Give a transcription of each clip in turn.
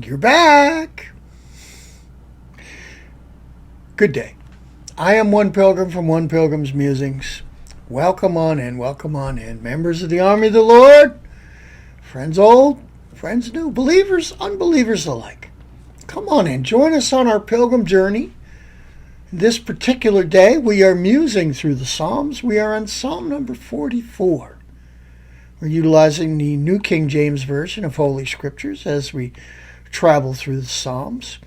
You're back. Good day. I am one pilgrim from One Pilgrim's Musings. Welcome on in, members of the army of the Lord, friends old, friends new, believers, unbelievers alike. Come on in, join us on our pilgrim journey. This particular day, we are musing through the Psalms. We are on Psalm number 44. We're utilizing the New King James Version of Holy Scriptures as we travel through the Psalms.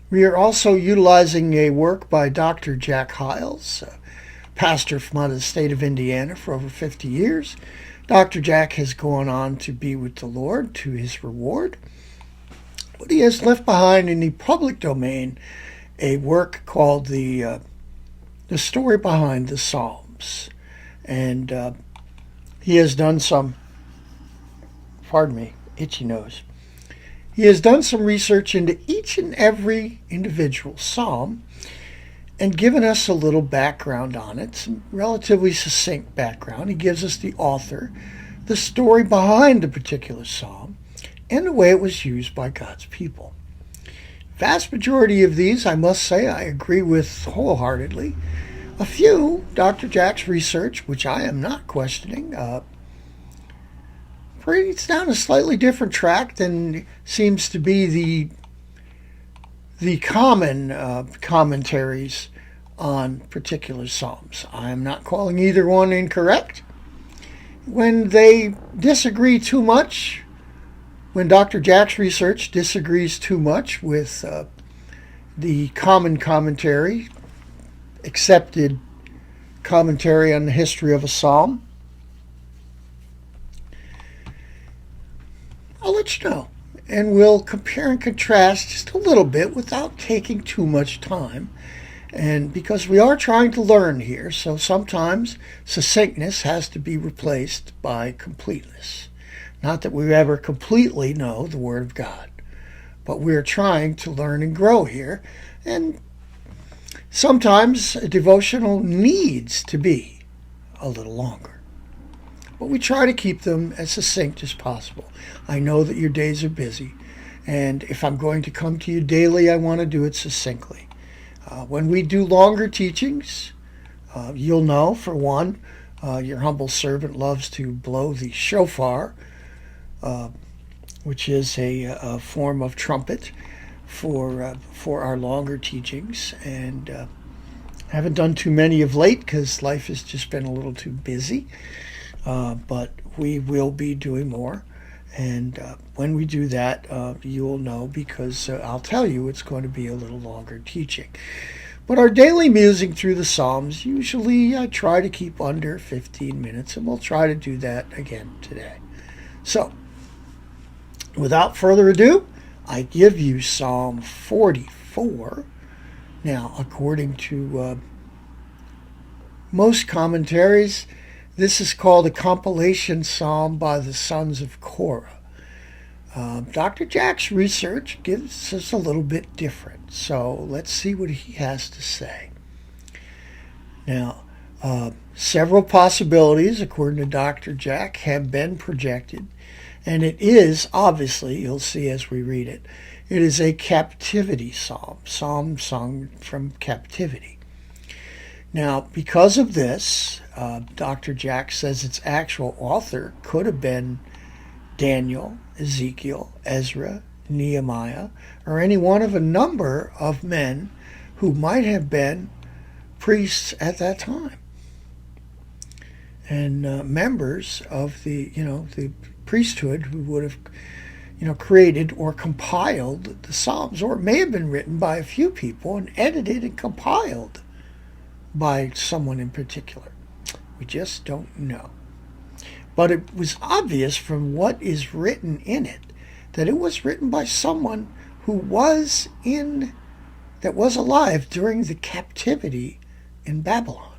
We are also utilizing a work by Dr. Jack Hyles, a pastor from out of the state of Indiana for over 50 years. Dr. Jack has gone on to be with the Lord to his reward. But he has left behind in the public domain a work called The Story Behind the Psalms. And he has done some, itchy nose. He has done some research into each and every individual psalm and given us a little background on it, some relatively succinct background. He gives us the author, the story behind the particular psalm, and the way it was used by God's people. Vast majority of these, I must say, I agree with wholeheartedly. A few, Dr. Jack's research, which I am not questioning, it's down a slightly different track than seems to be the common commentaries on particular psalms. I am not calling either one incorrect. When they disagree too much, when Dr. Jack's research disagrees too much with the common commentary, accepted commentary on the history of a psalm, I'll let you know, and we'll compare and contrast just a little bit without taking too much time. And because we are trying to learn here, so sometimes succinctness has to be replaced by completeness. Not that we ever completely know the Word of God, but we're trying to learn and grow here. And sometimes a devotional needs to be a little longer. But we try to keep them as succinct as possible. I know that your days are busy, and if I'm going to come to you daily, I want to do it succinctly. When we do longer teachings, you'll know, for one, your humble servant loves to blow the shofar, which is a form of trumpet for our longer teachings, and I haven't done too many of late because life has just been a little too busy. But we will be doing more, and when we do that, you'll know, because I'll tell you it's going to be a little longer teaching. But our daily musing through the Psalms, usually I try to keep under 15 minutes, and we'll try to do that again today. So, without further ado, I give you Psalm 44. Now, according to most commentaries, this is called a compilation psalm by the sons of Korah. Dr. Jack's research gives us a little bit different, so let's see what he has to say. Now, several possibilities, according to Dr. Jack, have been projected, and it is, obviously, you'll see as we read it, it is a captivity psalm sung from captivity. Now, because of this, Dr. Jack says its actual author could have been Daniel, Ezekiel, Ezra, Nehemiah, or any one of a number of men who might have been priests at that time, and members of the priesthood who would have created or compiled the Psalms, or it may have been written by a few people and edited and compiled by someone in particular. We just don't know. But it was obvious from what is written in it that it was written by someone who was alive during the captivity in Babylon.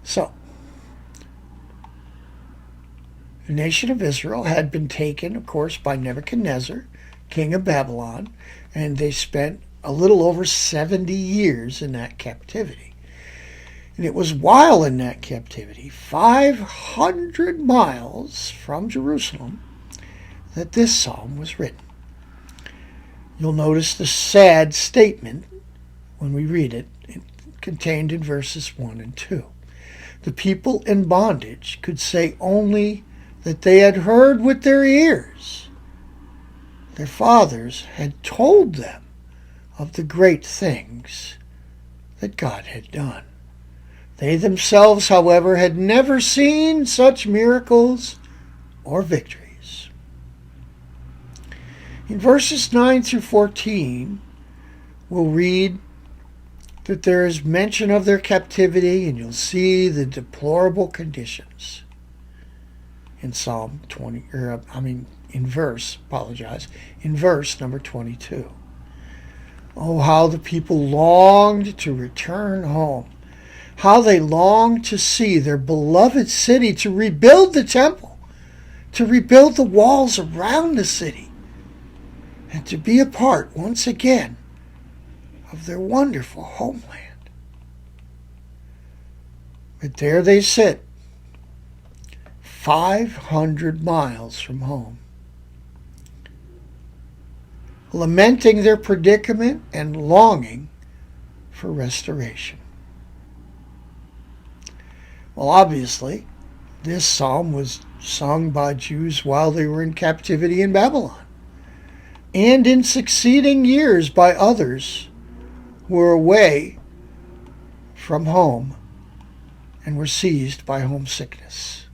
So, the nation of Israel had been taken, of course, by Nebuchadnezzar, king of Babylon, and they spent a little over 70 years in that captivity. And it was while in that captivity, 500 miles from Jerusalem, that this psalm was written. You'll notice the sad statement when we read it, contained in verses 1 and 2. The people in bondage could say only that they had heard with their ears. Their fathers had told them of the great things that God had done. They themselves, however, had never seen such miracles or victories. In verses 9 through 14, we'll read that there is mention of their captivity, and you'll see the deplorable conditions in in verse number 22. Oh, how the people longed to return home. How they longed to see their beloved city, to rebuild the temple, to rebuild the walls around the city, and to be a part once again of their wonderful homeland. But there they sit, 500 miles from home, lamenting their predicament and longing for restoration. Well, obviously, this psalm was sung by Jews while they were in captivity in Babylon, and in succeeding years by others who were away from home and were seized by homesickness.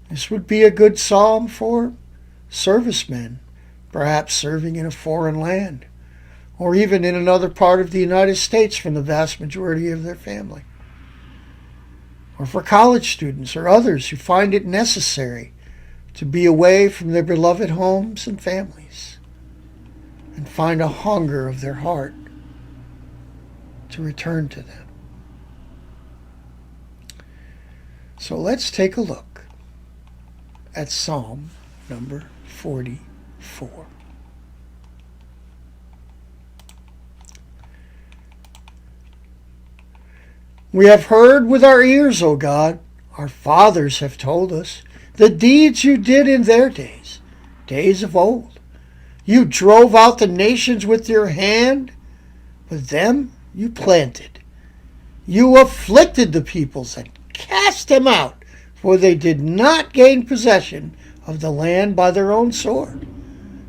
This would be a good psalm for servicemen, perhaps serving in a foreign land, or even in another part of the United States from the vast majority of their family. Or for college students or others who find it necessary to be away from their beloved homes and families and find a hunger of their heart to return to them. So let's take a look at Psalm number 44. We have heard with our ears, O God, our fathers have told us, the deeds you did in their days, days of old. You drove out the nations with your hand, but them you planted. You afflicted the peoples and cast them out, for they did not gain possession of the land by their own sword,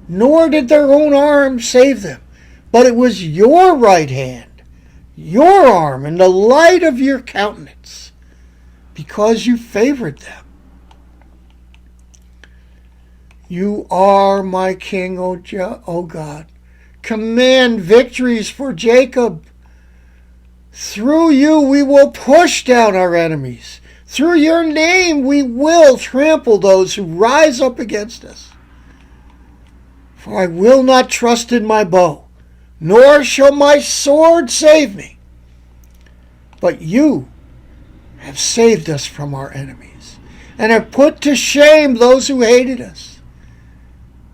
nor did their own arm save them, but it was your right hand, your arm, and the light of your countenance, because you favored them. You are my King, O God. Command victories for Jacob. Through you we will push down our enemies. Through your name we will trample those who rise up against us. For I will not trust in my bow, nor shall my sword save me. But you have saved us from our enemies, and have put to shame those who hated us.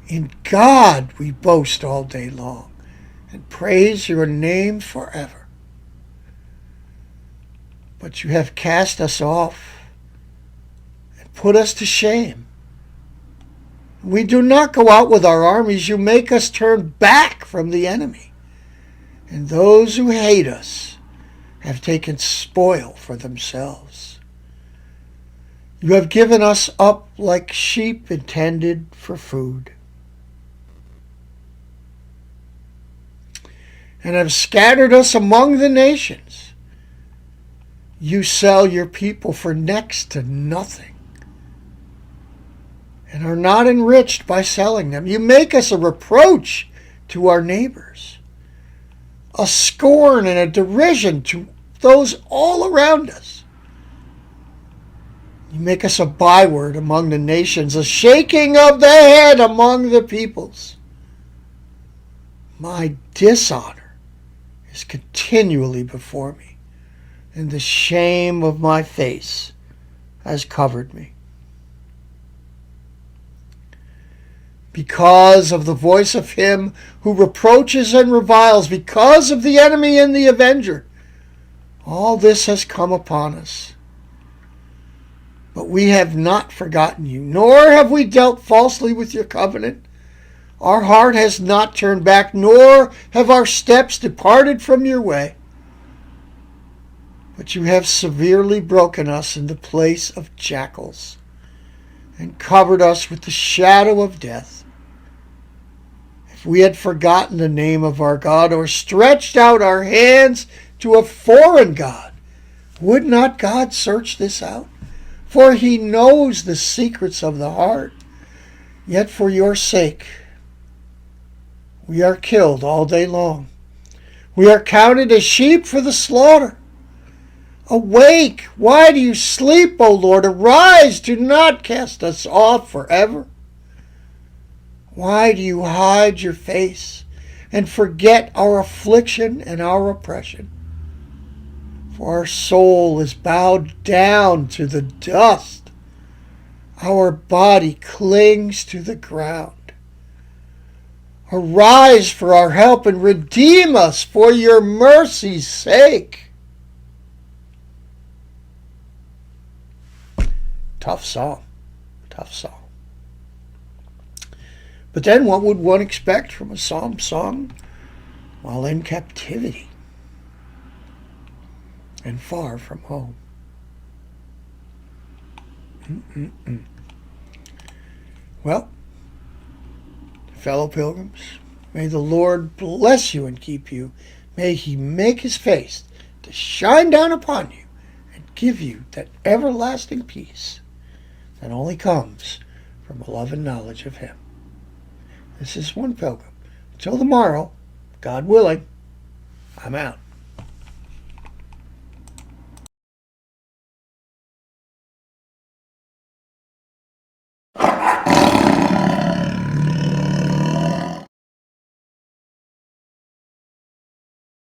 In God we boast all day long, and praise your name forever. But you have cast us off, and put us to shame. We do not go out with our armies. You make us turn back from the enemy. And those who hate us have taken spoil for themselves. You have given us up like sheep intended for food, and have scattered us among the nations. You sell your people for next to nothing, and are not enriched by selling them. You make us a reproach to our neighbors, a scorn and a derision to those all around us. You make us a byword among the nations, a shaking of the head among the peoples. My dishonor is continually before me, and the shame of my face has covered me. Because of the voice of him who reproaches and reviles, because of the enemy and the avenger, all this has come upon us. But we have not forgotten you, nor have we dealt falsely with your covenant. Our heart has not turned back, nor have our steps departed from your way. But you have severely broken us in the place of jackals and covered us with the shadow of death. If we had forgotten the name of our God or stretched out our hands to a foreign God, would not God search this out? For he knows the secrets of the heart. Yet for your sake, we are killed all day long. We are counted as sheep for the slaughter. Awake! Why do you sleep, O Lord? Arise! Do not cast us off forever. Why do you hide your face and forget our affliction and our oppression? For our soul is bowed down to the dust. Our body clings to the ground. Arise for our help and redeem us for your mercy's sake. Tough song. Tough song. But then what would one expect from a psalm sung while in captivity and far from home? Well, fellow pilgrims, may the Lord bless you and keep you. May he make his face to shine down upon you and give you that everlasting peace that only comes from a love and knowledge of him. This is One Pilgrim. Until tomorrow, God willing, I'm out.